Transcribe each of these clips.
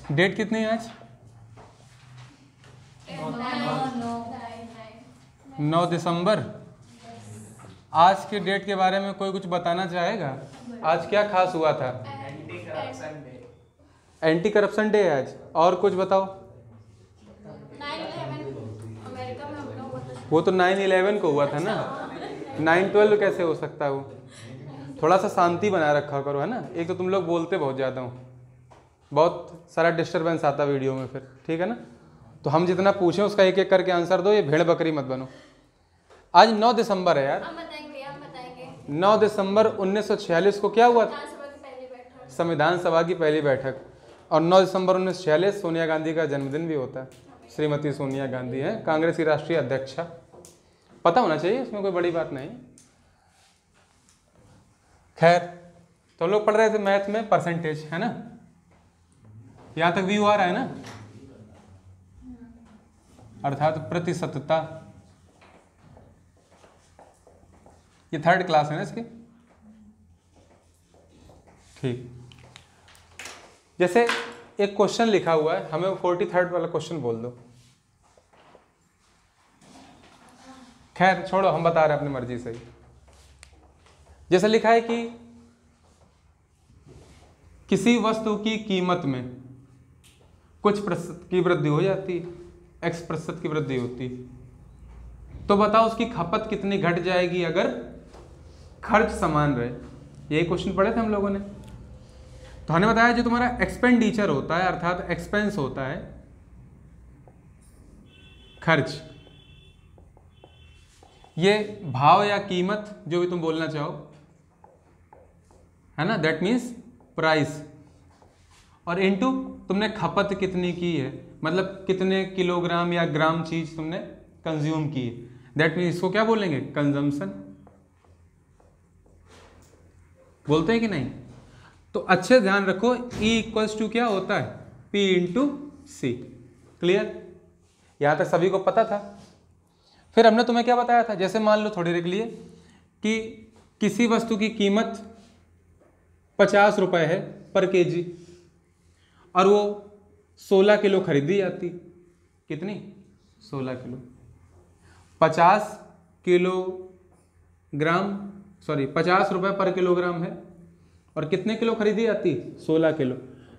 Date कितनी है आज? 9 दिसंबर। आज के डेट के बारे में कोई कुछ बताना चाहेगा? आज क्या खास हुआ था? एंटी करप्शन डे है आज। और कुछ बताओ। 9/11 अमेरिका में हमला हुआ था। वो तो 9/11 को हुआ था ना, 9/12 कैसे हो सकता है वो? थोड़ा सा शांति बनाए रखा करो, है ना। एक तो तुम लोग बोलते बहुत ज़्यादा हो, बहुत सारा डिस्टरबेंस आता वीडियो में फिर, ठीक है ना। तो हम जितना पूछें उसका एक एक करके आंसर दो, ये भेड़ बकरी मत बनो। आज 9 दिसंबर है यार। हम बताएंगे 9 दिसंबर 1946 को क्या हुआ था? विधानसभा की पहली बैठक। संविधान सभा की पहली बैठक। और 9 दिसंबर 1946 सोनिया गांधी का जन्मदिन भी होता है। श्रीमती सोनिया गांधी है कांग्रेस की राष्ट्रीय अध्यक्षा। पता होना चाहिए, इसमें कोई बड़ी बात नहीं। खैर, तो लोग पढ़ रहे थे मैथ में परसेंटेज, है ना। यहां तक व्यू आ रहा है ना, अर्थात प्रतिशतता। ये 3rd क्लास है ना इसकी, ठीक। जैसे एक क्वेश्चन लिखा हुआ है, हमें 43rd वाला क्वेश्चन बोल दो। खैर छोड़ो, हम बता रहे हैं अपनी मर्जी से ही। जैसे लिखा है कि किसी वस्तु की कीमत में कुछ प्रतिशत की वृद्धि हो जाती, x% की वृद्धि होती, तो बताओ उसकी खपत कितनी घट जाएगी अगर खर्च समान रहे। यही क्वेश्चन पढ़े थे हम लोगों ने। तो हमने बताया जो तुम्हारा एक्सपेंडिचर होता है, अर्थात एक्सपेंस होता है, खर्च, ये भाव या कीमत जो भी तुम बोलना चाहो, है ना, दैट मीन्स प्राइस। और इनटू तुमने खपत कितनी की है, मतलब कितने किलोग्राम या ग्राम चीज तुमने कंज्यूम की है, दैट मीन्स इसको क्या बोलेंगे? कंजम्पशन। बोलते हैं कि नहीं? तो अच्छे ध्यान रखो, E इक्वल्स टू क्या होता है? P इंटू सी। क्लियर? यहां तक सभी को पता था। फिर हमने तुम्हें क्या बताया था, जैसे मान लो थोड़ी देर के लिए कि किसी वस्तु की कीमत 50 रुपए है पर केजी और वो 16 किलो खरीदी जाती। कितनी? 16 किलो। 50 रुपए पर किलोग्राम है और कितने किलो खरीदी जाती? 16 किलो।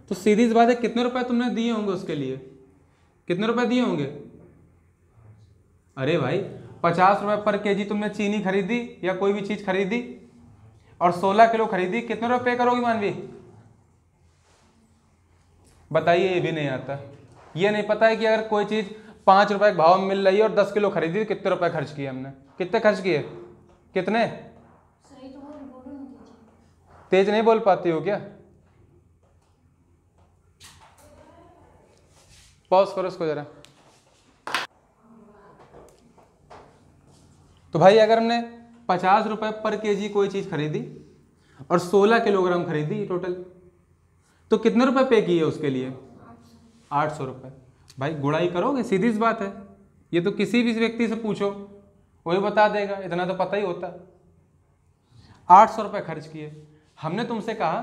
तो सीधी सी बात है, कितने रुपए तुमने दिए होंगे उसके लिए? कितने रुपए दिए होंगे? अरे भाई, 50 रुपए पर केजी तुमने चीनी खरीदी या कोई भी चीज खरीदी और 16 किलो खरीदी, कितने रुपए पे करोगी मानवी? बताइए, ये भी नहीं आता। ये नहीं पता है कि अगर कोई चीज 5 रुपए के भाव में मिल रही है और 10 किलो खरीदी तो कितने रुपए खर्च किए हमने? कितने खर्च किए? कितने? सही तो बोलो ना। तेज नहीं बोल पाती हो क्या? पॉज करो इसको जरा। तो भाई अगर हमने 50 रुपए पर केजी कोई चीज खरीदी और 16 किलोग्राम खरीदी टोटल, तो कितने रुपए पे किए उसके लिए? 800 रुपए। भाई गुणाई करोगे, सीधी सी बात है। ये तो किसी भी व्यक्ति से पूछो वही बता देगा, इतना तो पता ही होता। 800 रुपए खर्च किए। हमने तुमसे कहा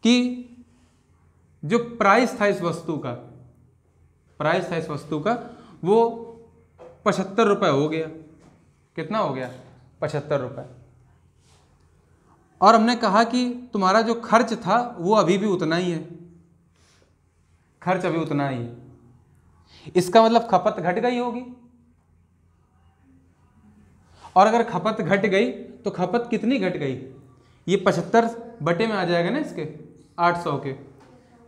कि जो प्राइस था इस वस्तु का, वो 75 रुपए हो गया। कितना हो गया? 75 रुपए। और हमने कहा कि तुम्हारा जो खर्च था वो अभी भी उतना ही है, खर्च अभी उतना ही है। इसका मतलब खपत घट गई होगी। और अगर खपत घट गई तो खपत कितनी घट गई? ये 75 बटे में आ जाएगा ना इसके 800 के,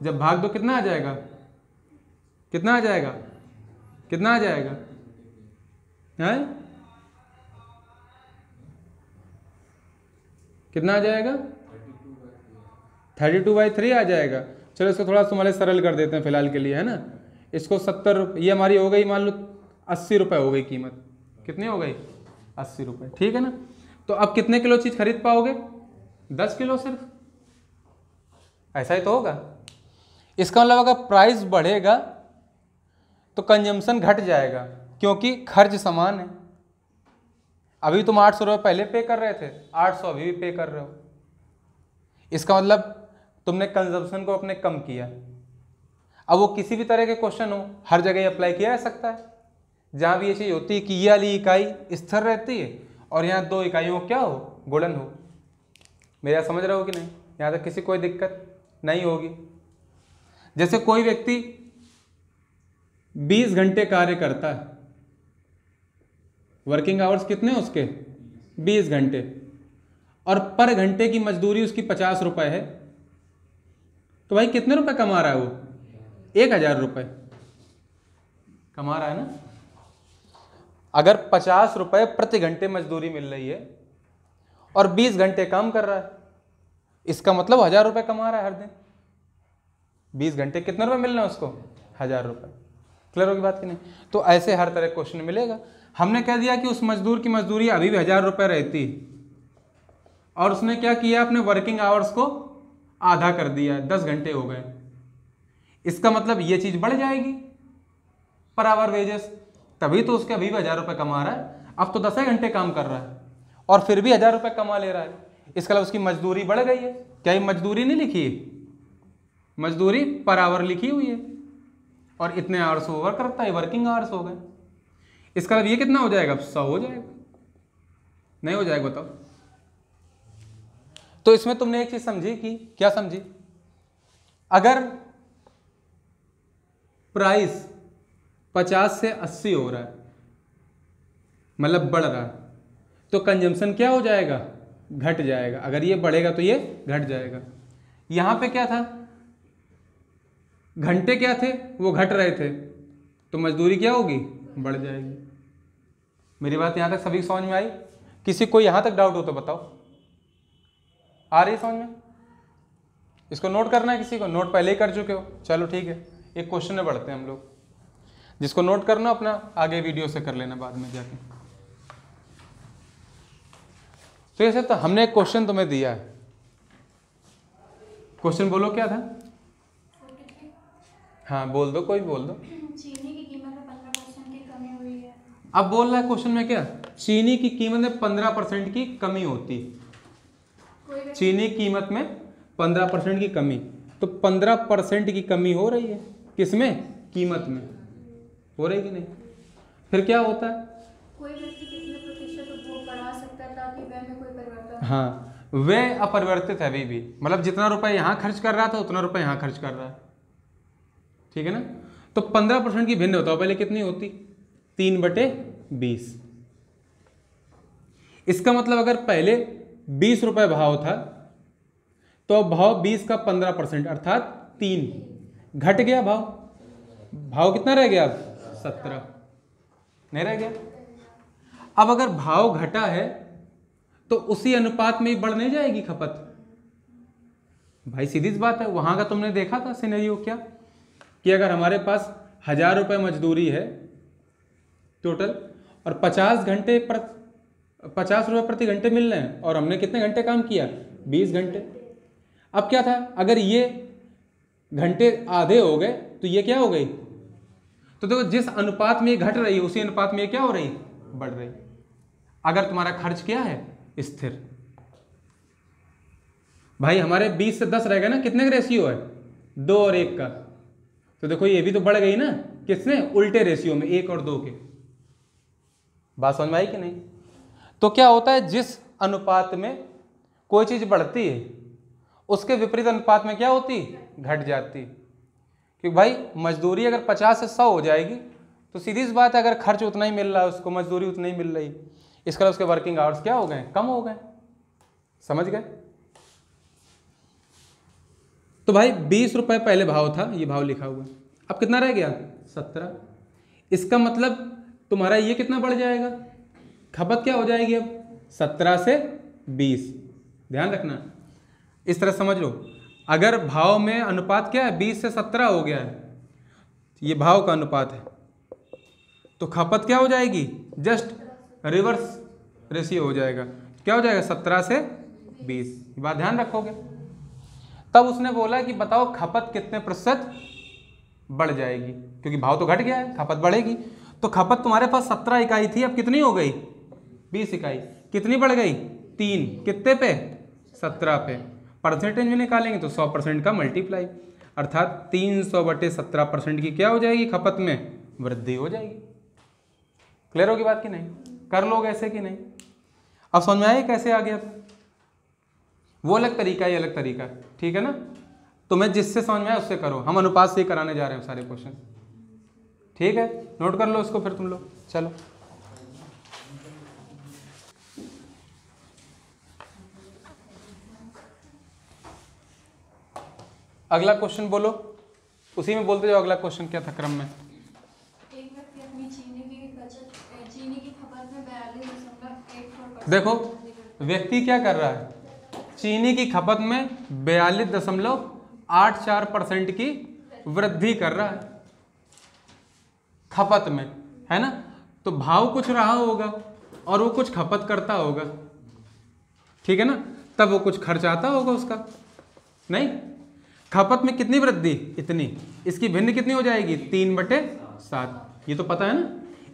जब भाग दो कितना आ जाएगा? कितना आ जाएगा? कितना आ जाएगा? है कितना आ जाएगा? 32/3 आ जाएगा। चलो इसको थोड़ा तुम्हारे सरल कर देते हैं फिलहाल के लिए, है ना। इसको 70 रुपये, ये हमारी हो गई मान लो 80 रुपये हो गई कीमत। कितनी हो गई? 80 रुपये, ठीक है ना। तो अब कितने किलो चीज़ खरीद पाओगे? 10 किलो सिर्फ। ऐसा ही तो होगा। इसका मतलब अगर प्राइस बढ़ेगा तो कंजम्पशन घट जाएगा, क्योंकि खर्च समान है। अभी तुम 800 रुपये पहले पे कर रहे थे, 800 अभी भी पे कर रहे हो। इसका मतलब तुमने कंजम्पशन को अपने कम किया। अब वो किसी भी तरह के क्वेश्चन हो, हर जगह अप्लाई किया जा सकता है। जहाँ भी ये चीज़ होती है कि ये वाली इकाई स्थिर रहती है और यहाँ दो इकाइयों क्या हो, गुणन हो। मेरा समझ रहे हो कि नहीं? यहाँ तक किसी कोई दिक्कत नहीं होगी। जैसे कोई व्यक्ति 20 घंटे कार्य करता है, वर्किंग आवर्स कितने हैं उसके? 20 घंटे, और पर घंटे की मजदूरी उसकी 50 रुपए है, तो भाई कितने रुपए कमा रहा है वो? 1000 रुपये कमा रहा है ना। अगर 50 रुपये प्रति घंटे मजदूरी मिल रही है और 20 घंटे काम कर रहा है, इसका मतलब 1000 रुपये कमा रहा है हर दिन। 20 घंटे कितने रुपए मिल रहे हैं उसको? 1000 रुपये। क्लियर होगी बात कि नहीं? तो ऐसे हर तरह क्वेश्चन मिलेगा। हमने कह दिया कि उस मजदूर की मजदूरी अभी भी 1000 रुपये रहती है, और उसने क्या किया, अपने वर्किंग आवर्स को आधा कर दिया, 10 घंटे हो गए। इसका मतलब ये चीज बढ़ जाएगी पर आवर वेजेस, तभी तो उसके अभी भी 1000 रुपये कमा रहा है। अब तो 10 घंटे काम कर रहा है और फिर भी 1000 रुपये कमा ले रहा है। इसका मतलब उसकी मजदूरी बढ़ गई है। क्या ये मजदूरी नहीं लिखी है? मजदूरी पर आवर लिखी हुई है, और इतने आवर्स वो वर्क करता है, वर्किंग आवर्स हो गए। इसका मतलब ये कितना हो जाएगा? 100 हो जाएगा। नहीं हो जाएगा बताओ? तो इसमें तुमने एक चीज समझी कि क्या समझी? अगर प्राइस 50 से 80 हो रहा है, मतलब बढ़ रहा है, तो कंजम्पशन क्या हो जाएगा? घट जाएगा। अगर ये बढ़ेगा तो ये घट जाएगा। यहां पे क्या था? घंटे क्या थे? वो घट रहे थे, तो मजदूरी क्या होगी? बढ़ जाएगी। मेरी बात यहां तक सभी समझ में आई? किसी को यहां तक डाउट हो तो बताओ। आ रही समझ में? इसको नोट करना है किसी को? नोट पहले ही कर चुके हो, चलो ठीक है। एक क्वेश्चन में बढ़ते हैं हम लोग। जिसको नोट करना अपना आगे वीडियो से कर लेना बाद में जाके। तो ऐसे तो हमने एक क्वेश्चन तुम्हें दिया है। क्वेश्चन बोलो क्या था? हाँ बोल दो, कोई बोल दो। चीनी की कीमत में 15% की कमी हुई है। अब बोल रहा है क्वेश्चन में क्या? चीनी की कीमत में 15% की कमी होती। चीनी कीमत में 15% की कमी, तो 15% की कमी हो रही है किसमें? कीमत में हो रही कि नहीं? फिर क्या होता है? कोई व्यक्ति कितने प्रतिशत उपभोग बढ़ा सकता है ताकि व्यय में कोई परिवर्तन? हाँ, व्यय अपरिवर्तित है अभी भी, मतलब जितना रुपए यहाँ खर्च कर रहा था उतना रुपए यहाँ खर्च कर रहा है। ठीक है ना? तो 15% की भिन्न बताओ पहले कितनी होती? 3/20। इसका मतलब अगर पहले 20 रुपए भाव था, तो भाव 20 का 15% अर्थात 3 घट गया। भाव कितना रह गया? अब 17 नहीं रह गया। अब अगर भाव घटा है तो उसी अनुपात में ही बढ़ नहीं जाएगी खपत? भाई सीधी सी बात है। वहां का तुमने देखा था सिनेरियो क्या, कि अगर हमारे पास 1000 रुपये मजदूरी है टोटल, और 50 रुपये प्रति घंटे मिल रहे हैं, और हमने कितने घंटे काम किया? 20 घंटे। अब क्या था? अगर ये घंटे आधे हो गए तो ये क्या हो गई? तो देखो जिस अनुपात में ये घट रही है उसी अनुपात में ये क्या हो रही? बढ़ रही। अगर तुम्हारा खर्च क्या है? स्थिर। भाई हमारे 20 से 10 रहेगा ना, कितने का रेशियो है? 2 और 1 का। तो देखो ये भी तो बढ़ गई ना, किसने? उल्टे रेशियो में, 1 और 2 के। बात समझ में आई कि नहीं? तो क्या होता है, जिस अनुपात में कोई चीज बढ़ती है उसके विपरीत अनुपात में क्या होती? घट जाती। क्योंकि भाई मजदूरी अगर 50 से 100 हो जाएगी तो सीधी सी बात है, अगर खर्च उतना ही मिल रहा है उसको, मजदूरी उतनी ही मिल रही, इसका उसके वर्किंग आवर्स क्या हो गए? कम हो गए। समझ गए? तो भाई 20 रुपए पहले भाव था, ये भाव लिखा हुआ है। अब कितना रह गया? 17। इसका मतलब तुम्हारा ये कितना बढ़ जाएगा? खपत क्या हो जाएगी अब? 17 से 20। ध्यान रखना, इस तरह समझ लो। अगर भाव में अनुपात क्या है? 20 से 17 हो गया है, ये भाव का अनुपात है, तो खपत क्या हो जाएगी? जस्ट रिवर्स रेशियो हो जाएगा। क्या हो जाएगा? 17 से 20। ये बात ध्यान रखोगे। तब उसने बोला कि बताओ खपत कितने प्रतिशत बढ़ जाएगी, क्योंकि भाव तो घट गया है, खपत बढ़ेगी। तो खपत तुम्हारे पास 17 इकाई थी, अब कितनी हो गई? 20 इकाई। कितनी बढ़ गई? 3। कितने पे? 17 पे। परसेंटेज में निकालेंगे तो 100% का मल्टीप्लाई। अर्थात 300/17% की क्या हो जाएगी, खपत में वृद्धि हो जाएगी। क्लियर होगी बात कि नहीं? कर लोगे ऐसे कि नहीं? अब समझ में आया कैसे आ गया? वो अलग तरीका है, ये अलग तरीका है, ठीक है ना? तो मैं जिससे समझ में आया उससे करो, हम अनुपात से ही कराने जा रहे हैं सारे क्वेश्चन, ठीक है? नोट कर लो इसको फिर तुम लोग। चलो अगला क्वेश्चन बोलो, उसी में बोलते जाओ अगला क्वेश्चन क्या था क्रम में। एक व्यक्ति अपनी चीनी की खपत में 42.84% देखो व्यक्ति क्या कर रहा है, चीनी की खपत में 42.84% की वृद्धि कर रहा है खपत में, है ना? तो भाव कुछ रहा होगा और वो कुछ खपत करता होगा, ठीक है ना? तब वो कुछ खर्च आता होगा उसका, नहीं? खपत में कितनी वृद्धि, इतनी, इसकी भिन्न कितनी हो जाएगी, 3/7। ये तो पता है ना,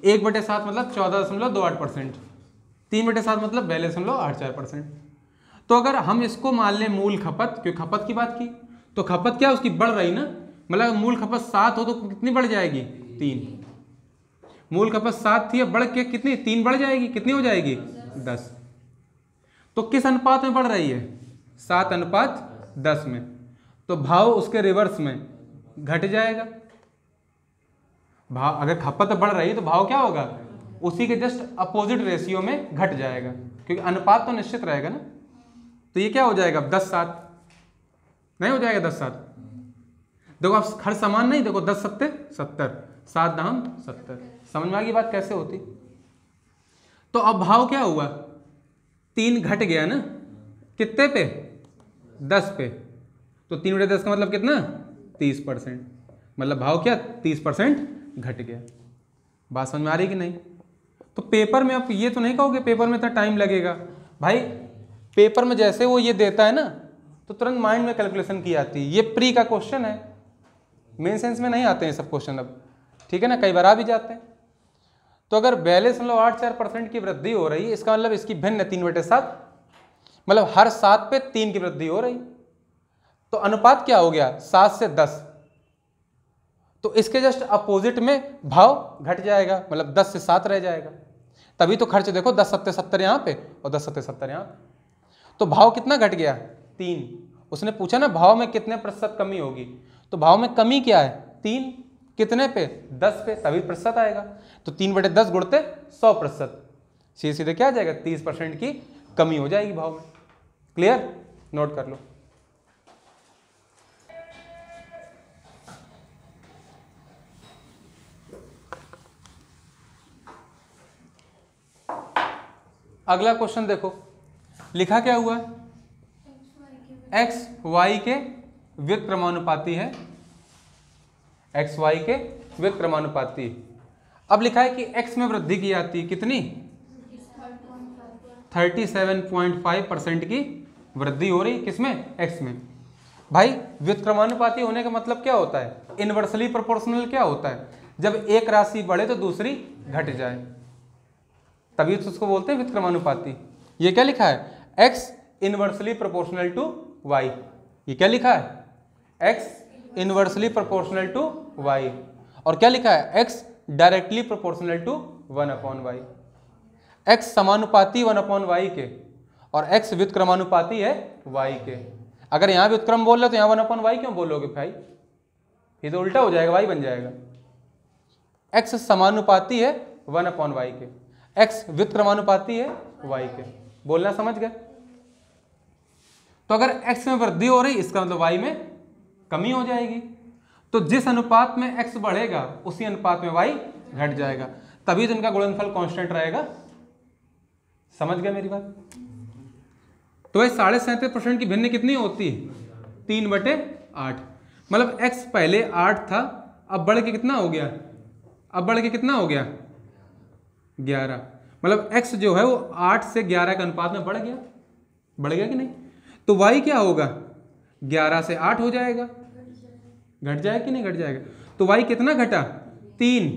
1/7 मतलब 14.28%, 3/7 मतलब 42.84%। तो अगर हम इसको मान लें मूल खपत, क्योंकि खपत की बात की, तो खपत क्या उसकी बढ़ रही ना, मतलब मूल खपत 7 हो तो कितनी बढ़ जाएगी, 3। मूल खपत 7 थी, अब बढ़ के कितनी, 3 बढ़ जाएगी, कितनी हो जाएगी, 10। तो किस अनुपात में बढ़ रही है, 7:10 में। तो भाव उसके रिवर्स में घट जाएगा। भाव अगर खपत बढ़ रही है तो भाव क्या होगा, उसी के जस्ट अपोजिट रेशियो में घट जाएगा, क्योंकि अनुपात तो निश्चित रहेगा ना। तो ये क्या हो जाएगा, 10/7 नहीं हो जाएगा, 10/7। देखो आप हर समान नहीं, देखो 10×7 70, 7×7। समझ में आ गई बात कैसे होती? तो अब भाव क्या हुआ, 3 घट गया ना, कितने पे, 10 पे। तो 3/10 का मतलब कितना, 30%। मतलब भाव क्या, 30% घट गया। बात समझ में आ रही कि नहीं? तो पेपर में आप ये तो नहीं कहोगे पेपर में इतना टाइम लगेगा। भाई पेपर में जैसे वो ये देता है ना, तो तुरंत माइंड में कैलकुलेशन की आती है। ये प्री का क्वेश्चन है, मेन सेंस में नहीं आते हैं सब क्वेश्चन अब, ठीक है ना, कई बार आ भी जाते हैं। तो अगर 42.84% की वृद्धि हो रही है, इसका मतलब इसकी भिन्न 3/7, मतलब हर 7 पे 3 की वृद्धि हो रही। तो अनुपात क्या हो गया, 7 से 10। तो इसके जस्ट अपोजिट में भाव घट जाएगा, मतलब 10 से 7 रह जाएगा। तभी तो खर्च देखो 10×7 70 यहाँ पे और 10×7 70 यहाँ पे। तो भाव कितना घट गया, 3। उसने पूछा ना भाव में कितने प्रतिशत कमी होगी, तो भाव में कमी क्या है, 3। कितने पे, 10 पे, तभी प्रतिशत आएगा। तो 3/10 गुणते 100%, सीधे सीधे क्या आ जाएगा, 30% की कमी हो जाएगी भाव में। क्लियर? नोट कर लो। अगला क्वेश्चन देखो, लिखा क्या हुआ है, x y के व्युत्क्रमानुपाती है, x y के व्युत्क्रमानुपाती। अब लिखा है कि x में वृद्धि की जाती है, कितनी, 37.5% की वृद्धि हो रही, किसमें, x में। भाई व्युत्क्रमानुपाती होने का मतलब क्या होता है, इनवर्सली प्रोपोर्शनल क्या होता है, जब एक राशि बढ़े तो दूसरी घट जाए, तभी तो उसको बोलते हैं व्युत्क्रमानुपाती। ये क्या लिखा है, x inversely proportional to y। ये क्या लिखा है, x inversely proportional to y। और क्या लिखा है, x directly proportional to 1/y। x समानुपाती 1/y के और x व्युत्क्रमानुपाती है y के। अगर यहाँ व्युत्क्रम बोल रहे तो यहाँ 1/y क्यों बोलोगे भाई, ये तो उल्टा हो जाएगा, y बन जाएगा। x समानुपाती है 1/y के, x व्युत्क्रमानुपाती है y के। बोलना समझ गए? तो अगर x में वृद्धि हो रही, इसका मतलब y में कमी हो जाएगी। तो जिस अनुपात में x बढ़ेगा उसी अनुपात में y घट जाएगा, तभी तो इनका गुणनफल कांस्टेंट रहेगा। समझ गए मेरी बात? तो भाई 37.5% की भिन्न कितनी होती है, 3/8। मतलब x पहले 8 था, अब बढ़ के कितना हो गया, अब बढ़ के कितना हो गया, 11। मतलब x जो है वो 8 से 11 के अनुपात में बढ़ गया, बढ़ गया कि नहीं? तो y क्या होगा, 11 से 8 हो जाएगा, घट जाएगा कि नहीं घट जाएगा? तो y कितना घटा, 3।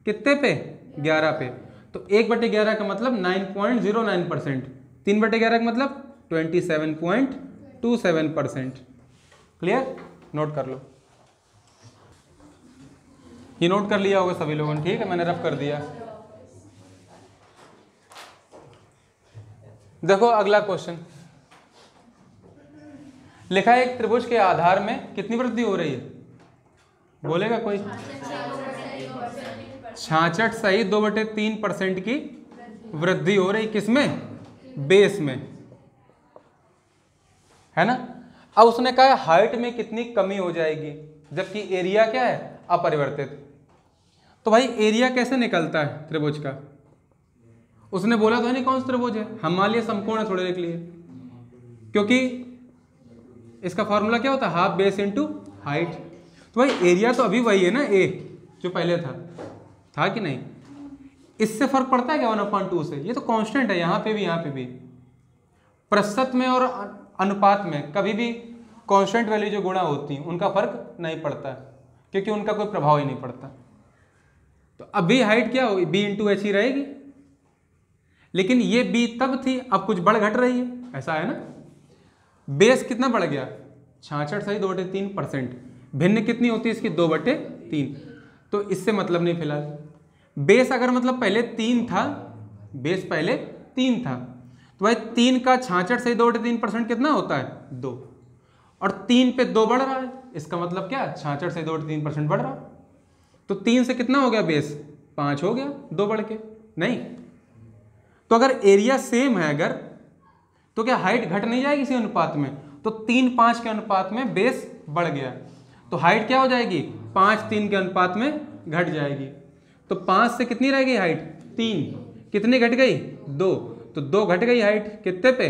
कितने पे, 11 पे। तो 1/11 का मतलब 9.09%, 3/11 का मतलब 27.27%। क्लियर? नोट कर लो। ये नोट कर लिया होगा सभी लोगों ने, ठीक है, मैंने रफ कर दिया। देखो अगला क्वेश्चन लिखा है, एक त्रिभुज के आधार में कितनी वृद्धि हो रही है, बोलेगा कोई? 66 सही 2/3% की वृद्धि हो रही, किसमें? बेस में, है ना। अब उसने कहा हाइट में कितनी कमी हो जाएगी, जबकि एरिया क्या है? अपरिवर्तित। तो भाई एरिया कैसे निकलता है त्रिभुज का? उसने बोला तो नहीं कौन सा त्रिभुज है, हम मान लिया समकोण है थोड़ी देर के लिए, क्योंकि इसका फॉर्मूला क्या होता है? Half base into height. तो भाई एरिया तो अभी वही है ना, ए जो पहले था कि नहीं? इससे फर्क पड़ता है क्या 1/2 से? ये तो कांस्टेंट है, यहाँ पे भी यहाँ पे भी। प्रतिशत में और अनुपात में कभी भी कांस्टेंट वैल्यू जो गुणा होती हैं उनका फर्क नहीं पड़ता, क्योंकि उनका कोई प्रभाव ही नहीं पड़ता। तो अभी हाइट क्या होगी? b इंटू एच ही रहेगी, लेकिन ये b तब थी, अब कुछ बढ़ घट रही है, ऐसा है ना। बेस कितना बढ़ गया? 66 सही 2/3%। भिन्न कितनी होती है इसकी? 2/3। तो इससे मतलब नहीं फिलहाल। बेस अगर मतलब पहले 3 था, बेस पहले 3 था, तो भाई 3 का 66 सही 2/3% कितना होता है? 2। और 3 पे 2 बढ़ रहा है, इसका मतलब क्या? 66 से 2/3% बढ़ रहा। तो 3 से कितना हो गया बेस? 5 हो गया, 2 बढ़ के नहीं। तो अगर एरिया सेम है अगर, तो क्या हाइट घट नहीं जाएगी इसी अनुपात में? तो 3:5 के अनुपात में बेस बढ़ गया, तो हाइट क्या हो जाएगी? 5:3 के अनुपात में घट जाएगी। तो 5 से कितनी रह गई हाइट? 3। कितनी घट गई? 2। तो 2 घट गई हाइट, कितने पे?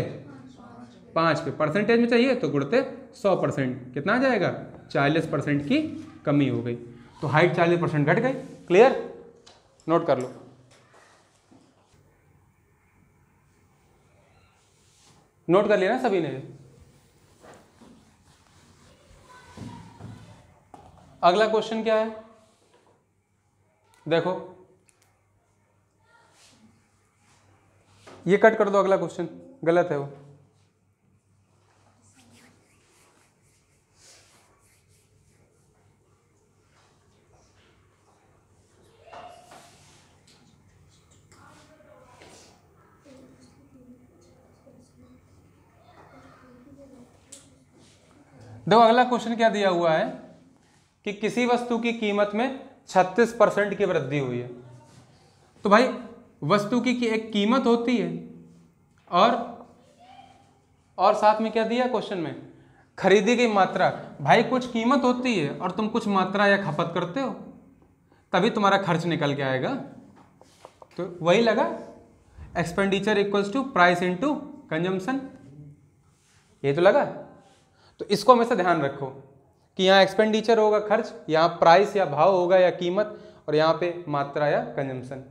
5 पे। परसेंटेज में चाहिए तो गुणते 100%, कितना आ जाएगा? 40% की कमी हो गई। तो हाइट 40% घट गई। क्लियर? नोट कर लो। नोट कर लिया ना सभी ने? अगला क्वेश्चन क्या है? देखो ये कट कर दो, अगला क्वेश्चन गलत है वो। देखो अगला क्वेश्चन क्या दिया हुआ है कि किसी वस्तु की कीमत में 36% की वृद्धि हुई है। तो भाई वस्तु की एक कीमत होती है और साथ में क्या दिया क्वेश्चन में? खरीदी गई मात्रा। भाई कुछ कीमत होती है और तुम कुछ मात्रा या खपत करते हो, तभी तुम्हारा खर्च निकल के आएगा। तो वही लगा, expenditure equals to price into consumption, ये तो लगा। तो इसको हमेशा ध्यान रखो कि यहाँ एक्सपेंडिचर होगा खर्च, यहाँ प्राइस या भाव होगा या कीमत, और यहाँ पे मात्रा या कंजम्पशन,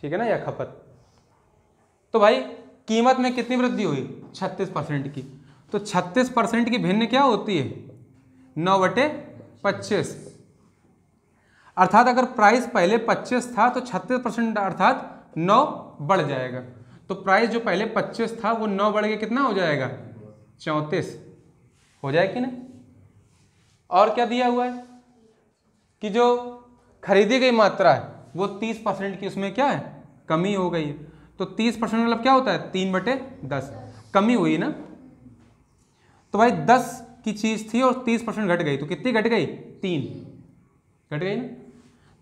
ठीक है ना, या खपत। तो भाई कीमत में कितनी वृद्धि हुई? 36% की। तो 36% की भिन्न क्या होती है? 9/25। अर्थात अगर प्राइस पहले 25 था तो 36% अर्थात 9 बढ़ जाएगा। तो प्राइस जो पहले 25 था वो 9 बढ़ के कितना हो जाएगा? 34 हो जाए कि नहीं? और क्या दिया हुआ है कि जो खरीदी गई मात्रा है वो 30% की, उसमें क्या है? कमी हो गई है। तो 30% मतलब क्या होता है? 3/10 कमी हुई ना। तो भाई 10 की चीज थी और 30% घट गई, तो कितनी घट गई? 3 घट गई ना।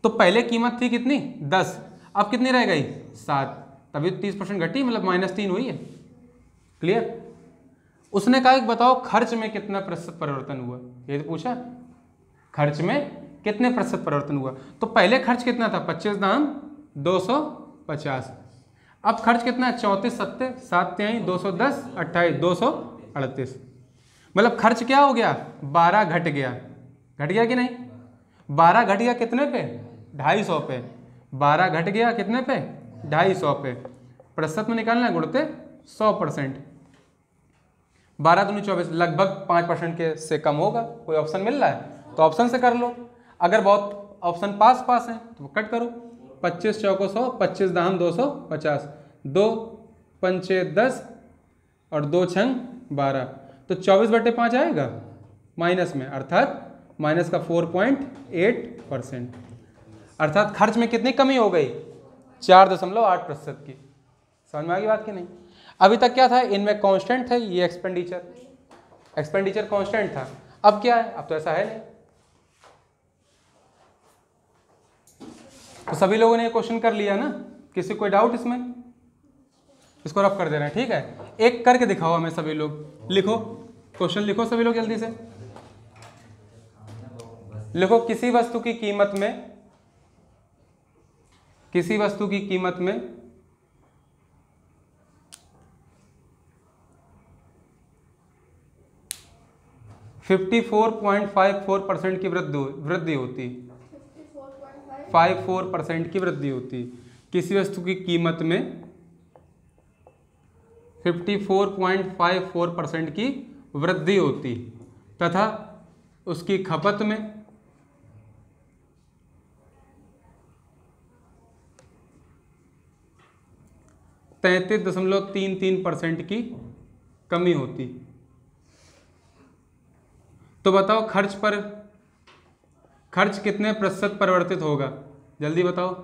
तो पहले कीमत थी कितनी? 10, अब कितनी रह गई? 7, तभी 30% घटी, मतलब -3 हुई है। क्लियर? उसने कहा कि बताओ खर्च में कितना प्रतिशत परिवर्तन हुआ, ये तो पूछा, खर्च में कितने प्रतिशत परिवर्तन हुआ। तो पहले खर्च कितना था? 25 दाम 250। अब खर्च कितना है? 34 7 7 210 28 238। मतलब खर्च क्या हो गया? 12 घट गया। घट गया कि नहीं? 12 घट गया कितने पे? 250 पे। 12 घट गया कितने पे? 250 पे। प्रतिशत में निकालना है, गुणते 100%। 12 दूनी 24, लगभग 5% के से कम होगा। कोई ऑप्शन मिल रहा है तो ऑप्शन से कर लो, अगर बहुत ऑप्शन पास है तो कट करो। 25 चौको 100, 25 दाम 250, 2 पंचे 10 और 2 छंग 12, तो 24/5 आएगा माइनस में, अर्थात माइनस का 4.8%। अर्थात खर्च में कितनी कमी हो गई, 4.8% की। समझ में आ गई बात की नहीं? अभी तक क्या था, इनमें कांस्टेंट थे, ये एक्सपेंडिचर कांस्टेंट था। अब क्या है, अब तो ऐसा है नहीं। तो सभी लोगों ने ये क्वेश्चन कर लिया ना, किसी कोई डाउट इसमें? इसको रफ कर दे रहे हैं, ठीक है। एक करके दिखाओ हमें सभी लोग, लिखो क्वेश्चन, लिखो सभी लोग जल्दी से लिखो। किसी वस्तु की कीमत में 54.54% की वृद्धि होती, 54% की वृद्धि होती। किसी वस्तु की कीमत में 54.54% की वृद्धि होती तथा उसकी खपत में 33.33% की कमी होती। तो बताओ खर्च कितने प्रतिशत परिवर्तित होगा, जल्दी बताओ।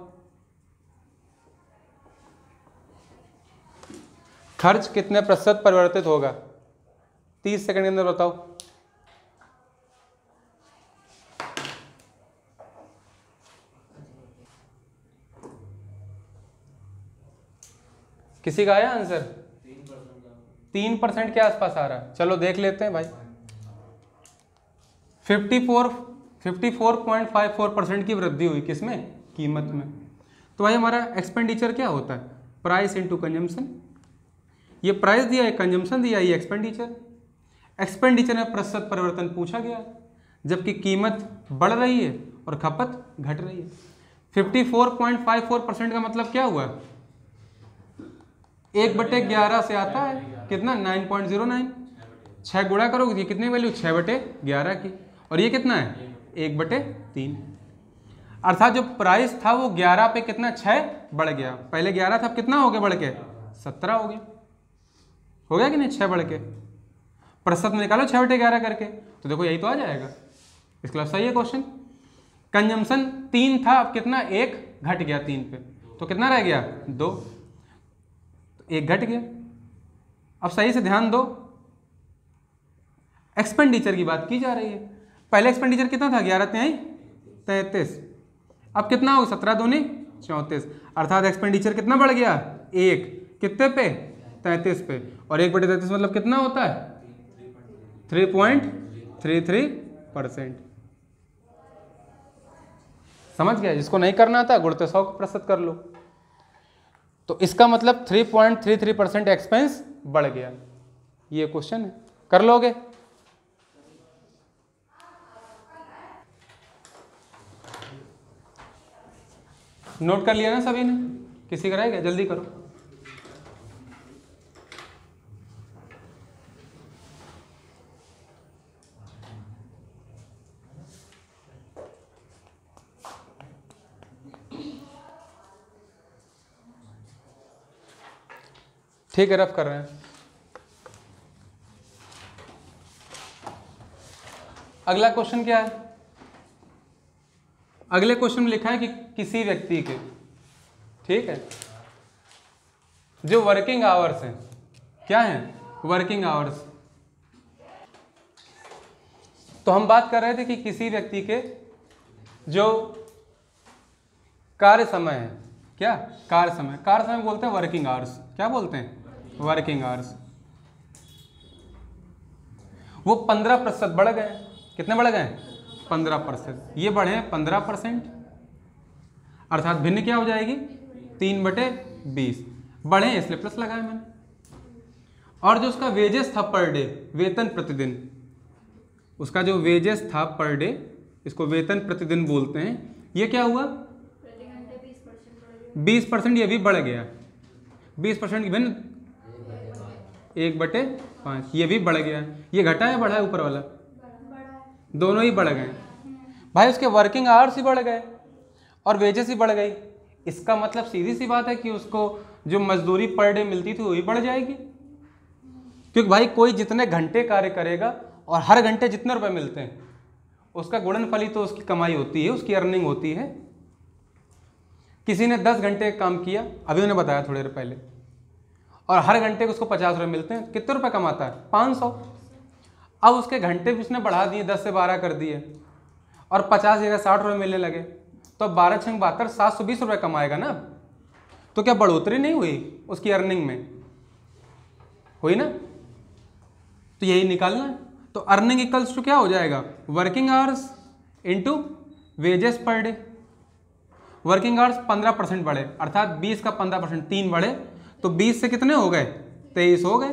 खर्च कितने प्रतिशत परिवर्तित होगा, 30 सेकंड के अंदर बताओ। किसी का आया आंसर? 3% के आसपास आ रहा है। चलो देख लेते हैं भाई। 54.54% की वृद्धि हुई, किसमें? कीमत में। तो भाई हमारा एक्सपेंडिचर क्या होता है? Price into consumption. ये प्राइस दिया है, कंजम्पशन दिया, ये एक्सपेंडिचर। एक्सपेंडिचर में प्रतिशत परिवर्तन पूछा गया, जबकि कीमत बढ़ रही है और खपत घट रही है। 54.54% का मतलब क्या हुआ? 1/11 से आता है कितना? 9.09। 6 गुणा करोगे कितनी वैल्यू? 6/11 की। और ये कितना है? 1/3। अर्थात जो प्राइस था वो 11 पे कितना? 6 बढ़ गया। पहले 11 था, अब कितना हो गया बढ़ के? 17 हो गया। हो गया कि नहीं? 6 बढ़ के। प्रतिशत में निकालो 6/11 करके, तो देखो यही तो आ जाएगा। इसके अलावा सही है क्वेश्चन। कंजम्पशन 3 था, अब कितना? 1 घट गया 3 पे, तो कितना रह गया? 2। 1 घट गया। अब सही से ध्यान दो, एक्सपेंडिचर की बात की जा रही है। पहले एक्सपेंडिचर कितना था? 11 तिहाई 33। अब कितना होगा? 17 दूनी 34। अर्थात एक्सपेंडिचर कितना बढ़ गया? 1। कितने पे? 33 पे। और 1/33 मतलब कितना होता है? 3.33%। समझ गया? जिसको नहीं करना था गुणते 100% कर लो। तो इसका मतलब 3.33% एक्सपेंस बढ़ गया। ये क्वेश्चन है, कर लोगे? नोट कर लिया ना सभी ने? किसी का रह गया? जल्दी करो। ठीक है, रफ कर रहे हैं। अगला क्वेश्चन क्या है? अगले क्वेश्चन में लिखा है कि किसी व्यक्ति के, ठीक है, जो वर्किंग आवर्स हैं, क्या हैं? Working hours. तो हम बात कर रहे थे कि किसी व्यक्ति के जो कार्य समय है, क्या कार्य समय बोलते हैं वर्किंग आवर्स। क्या बोलते हैं? Working hours. वो 15% बढ़ गए। कितने बढ़ गए? 15%। ये बढ़े 15%, अर्थात भिन्न क्या हो जाएगी? 3/20। बढ़े इसलिए प्लस लगाया मैंने। और जो उसका वेजेस था पर डे, वेतन प्रतिदिन, उसका जो वेजेस था पर डे, इसको वेतन प्रतिदिन बोलते हैं, ये क्या हुआ? 20%। ये भी बढ़ गया। 20% की भिन्न 1/5। ये भी बढ़ गया। ये घटा है बढ़ा है? ऊपर वाला दोनों ही बढ़ गए भाई। उसके वर्किंग आवर्स ही बढ़ गए और वेजेस ही बढ़ गई। इसका मतलब सीधी सी बात है कि उसको जो मजदूरी पर डे मिलती थी वो भी बढ़ जाएगी, क्योंकि भाई कोई जितने घंटे कार्य करेगा और हर घंटे जितने रुपए मिलते हैं, उसका गुणनफल ही तो उसकी कमाई होती है, उसकी अर्निंग होती है। किसी ने 10 घंटे काम किया, अभी उन्हें बताया थोड़ी देर पहले, और हर घंटे को उसको 50 रुपये मिलते हैं, कितने रुपये कमाता है? 500। अब उसके घंटे भी उसने बढ़ा दिए, 10 से 12 कर दिए, और 50 जगह 60 रुपये मिलने लगे, तो अब 12 छंग 72, 720 रुपये कमाएगा ना। तो क्या बढ़ोतरी नहीं हुई उसकी अर्निंग में? हुई ना। तो यही निकालना है। तो अर्निंग इक्वल्स टू क्या हो जाएगा? Working hours into wages per day. Working hours 15% बढ़े, अर्थात 20 का 15%, 3 बढ़े, तो 20 से कितने हो गए? 23 हो गए,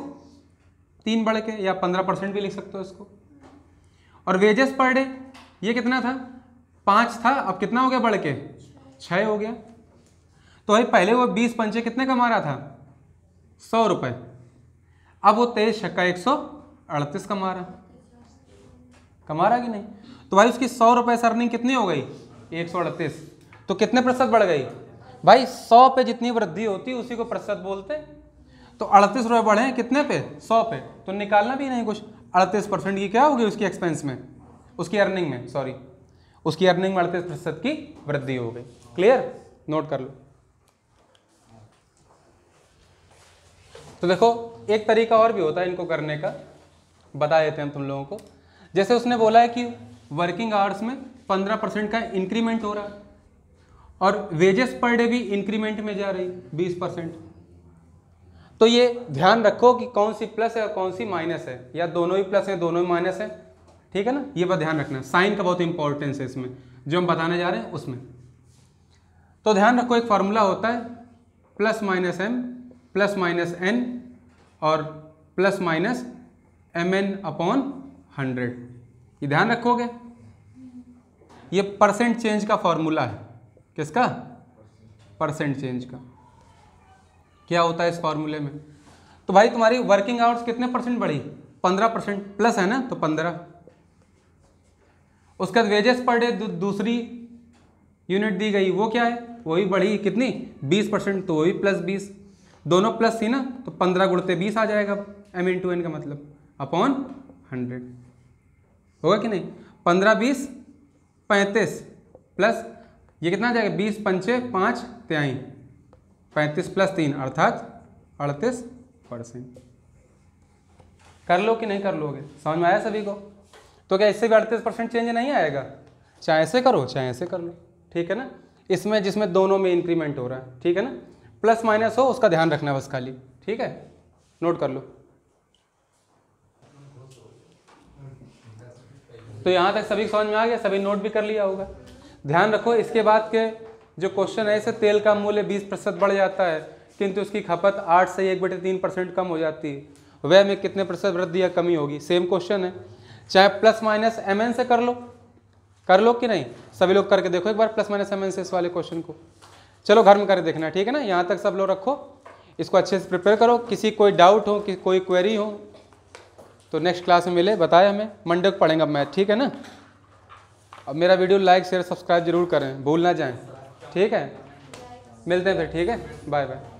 3 बढ़ के, या 15% भी लिख सकते हो इसको। और वेजेस पर डे ये कितना था? 5 था, अब कितना हो गया बढ़ के? 6 हो गया। तो भाई पहले वो 20 पंचे कितने कमा रहा था? 100 रुपये, अब वो 23 छक्का 138 कमा रहा कि नहीं? तो भाई उसकी 100 रुपये से अर्निंग कितनी हो गई? 138। तो कितने प्रतिशत बढ़ गई? भाई 100 पे जितनी वृद्धि होती है उसी को प्रतिशत बोलते हैं। तो 38 रुपये बढ़े कितने पे? 100 पे। तो निकालना भी नहीं कुछ, 38% की क्या होगी उसकी एक्सपेंस में, उसकी अर्निंग में, सॉरी, उसकी अर्निंग में 38% की वृद्धि हो गई। क्लियर? नोट कर लो। तो देखो एक तरीका और भी होता है इनको करने का, बता देते हैं हम तुम लोगों को। जैसे उसने बोला है कि वर्किंग आवर्स में 15% का इंक्रीमेंट हो रहा है, और वेजेस पर डे भी इंक्रीमेंट में जा रही 20%। तो ये ध्यान रखो कि कौन सी प्लस है और कौन सी माइनस है, या दोनों ही प्लस है दोनों ही माइनस है, ठीक है ना। ये बात ध्यान रखना, साइन का बहुत इंपॉर्टेंस है इसमें, जो हम बताने जा रहे हैं उसमें। तो ध्यान रखो एक फार्मूला होता है plus minus M plus minus N और plus minus M N upon 100। ये ध्यान रखोगे। ये परसेंट चेंज का फॉर्मूला है। किसका? परसेंट चेंज का। क्या होता है इस फॉर्मूले में? तो भाई तुम्हारी वर्किंग आवर्स कितने परसेंट बढ़ी? 15%, प्लस है ना, तो 15। उसके बाद वेजेस पर डे दूसरी यूनिट दी गई, वो क्या है? वही बढ़ी, कितनी? 20%, तो वही प्लस 20। दोनों प्लस थी ना, तो 15 गुणते 20 आ जाएगा, एम इंटू एन का मतलब, अपॉन 100। होगा कि नहीं? 15 20 35 प्लस ये कितना आ जाएगा? 20 पंचे 5 तिहाई, 35 प्लस 3 अर्थात 38%। कर लो कि नहीं कर लोगे? समझ में आया सभी को? तो क्या इससे भी 38% चेंज नहीं आएगा? चाहे ऐसे करो चाहे ऐसे कर लो, ठीक है ना। इसमें जिसमें दोनों में इंक्रीमेंट हो रहा है, ठीक है ना, प्लस माइनस हो उसका ध्यान रखना बस खाली, ठीक है। नोट कर लो। तो यहाँ तक सभी समझ में आ गया, सभी नोट भी कर लिया होगा। ध्यान रखो इसके बाद के जो क्वेश्चन है, इसे तेल का मूल्य 20% बढ़ जाता है किंतु उसकी खपत 8 से 1/3% कम हो जाती है, वह में कितने प्रतिशत वृद्धि या कमी होगी? सेम क्वेश्चन है, चाहे प्लस माइनस एम एन से कर लो कि नहीं? सभी लोग करके देखो एक बार प्लस माइनस एम एन से इस वाले क्वेश्चन को। चलो घर में करके देखना, ठीक है ना। यहाँ तक सब लोग रखो, इसको अच्छे से प्रिपेयर करो। किसी कोई डाउट हो, कोई क्वेरी हो तो नेक्स्ट क्लास में मिले, बताए हमें। मंडे को पढ़ेंगे मैथ, ठीक है ना। अब मेरा वीडियो लाइक शेयर सब्सक्राइब जरूर करें, भूल ना जाएं, ठीक है। मिलते हैं फिर, ठीक है, बाय बाय।